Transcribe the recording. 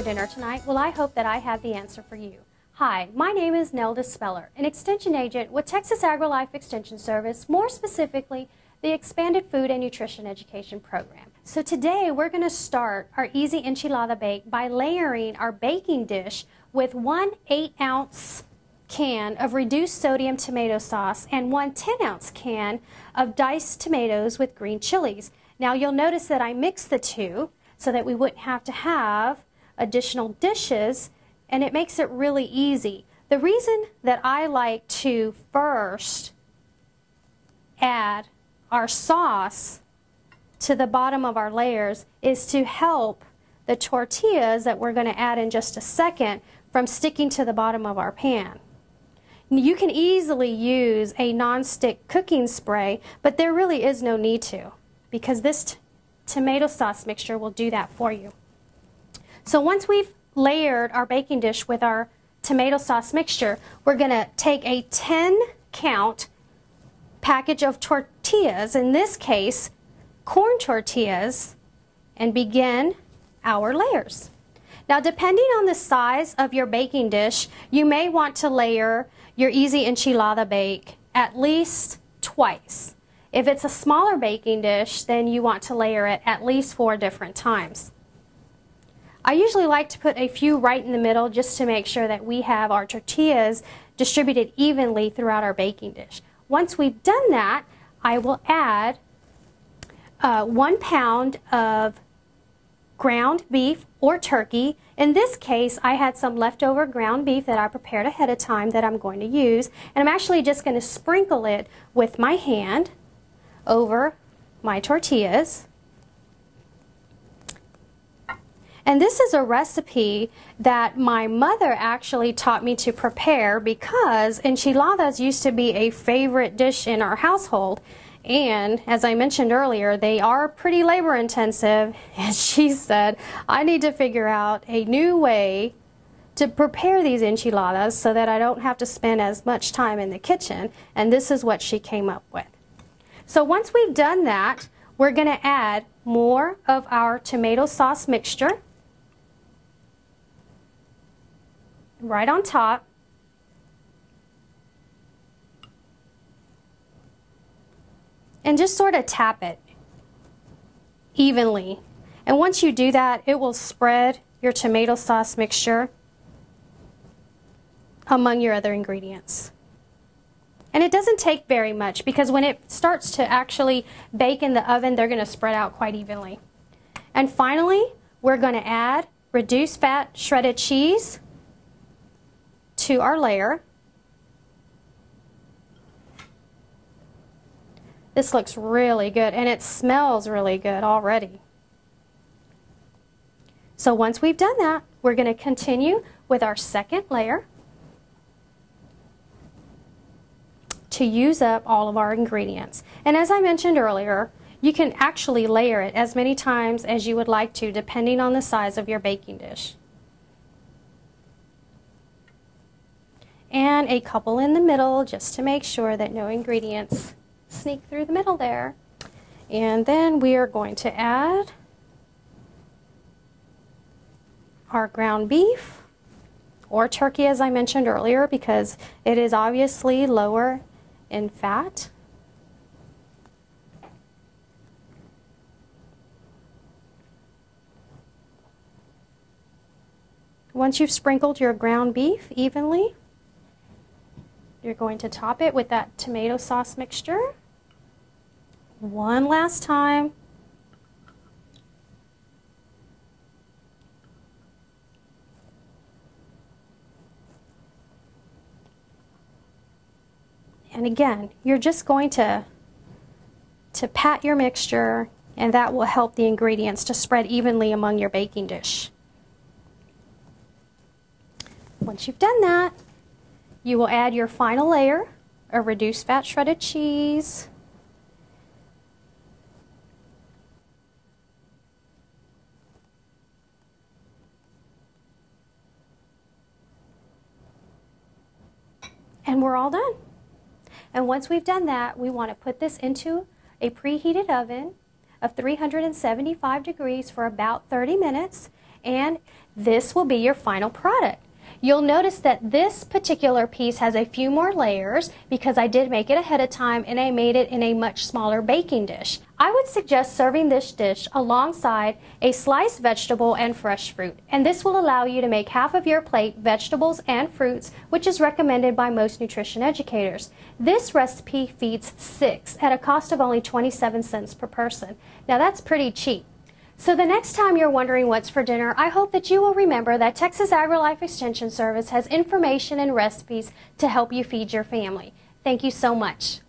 dinner tonight? Well, I hope that I have the answer for you. Hi, my name is Nelda Speller, an extension agent with Texas AgriLife Extension Service, more specifically, the Expanded Food and Nutrition Education Program. So today we're going to start our easy enchilada bake by layering our baking dish with 1 8-ounce can of reduced sodium tomato sauce and 1 10-ounce can of diced tomatoes with green chilies. Now you'll notice that I mixed the two so that we wouldn't have to have additional dishes, and it makes it really easy. The reason that I like to first add our sauce to the bottom of our layers is to help the tortillas that we're going to add in just a second from sticking to the bottom of our pan. You can easily use a non-stick cooking spray, but there really is no need to, because this tomato sauce mixture will do that for you. So once we've layered our baking dish with our tomato sauce mixture, we're going to take a 10-count package of tortillas, in this case corn tortillas, and begin our layers. Now, depending on the size of your baking dish, you may want to layer your easy enchilada bake at least twice. If it's a smaller baking dish, then you want to layer it at least 4 different times. I usually like to put a few right in the middle just to make sure that we have our tortillas distributed evenly throughout our baking dish. Once we've done that, I will add 1 pound of ground beef or turkey. In this case, I had some leftover ground beef that I prepared ahead of time that I'm going to use, and I'm actually just going to sprinkle it with my hand over my tortillas. And this is a recipe that my mother actually taught me to prepare because enchiladas used to be a favorite dish in our household. And as I mentioned earlier, they are pretty labor intensive, and she said, I need to figure out a new way to prepare these enchiladas so that I don't have to spend as much time in the kitchen, and this is what she came up with. So once we've done that, we're going to add more of our tomato sauce mixture right on top. And just sort of tap it evenly. And once you do that, it will spread your tomato sauce mixture among your other ingredients. And it doesn't take very much, because when it starts to actually bake in the oven, they're going to spread out quite evenly. And finally, we're going to add reduced fat shredded cheese to our layer. This looks really good, and it smells really good already. So once we've done that, we're going to continue with our second layer to use up all of our ingredients. And as I mentioned earlier, you can actually layer it as many times as you would like to, depending on the size of your baking dish. And a couple in the middle, just to make sure that no ingredients sneak through the middle there. And then we are going to add our ground beef or turkey, as I mentioned earlier, because it is obviously lower in fat. Once you've sprinkled your ground beef evenly, you're going to top it with that tomato sauce mixture. One last time. And again, you're just going to pat your mixture, and that will help the ingredients to spread evenly among your baking dish. Once you've done that, you will add your final layer of reduced fat shredded cheese. And we're all done. And once we've done that, we want to put this into a preheated oven of 375 degrees for about 30 minutes. and this will be your final product. You'll notice that this particular piece has a few more layers because I did make it ahead of time and I made it in a much smaller baking dish. I would suggest serving this dish alongside a sliced vegetable and fresh fruit, and this will allow you to make half of your plate vegetables and fruits, which is recommended by most nutrition educators. This recipe feeds 6 at a cost of only 27 cents per person. Now that's pretty cheap. So the next time you're wondering what's for dinner, I hope that you will remember that Texas AgriLife Extension Service has information and recipes to help you feed your family. Thank you so much.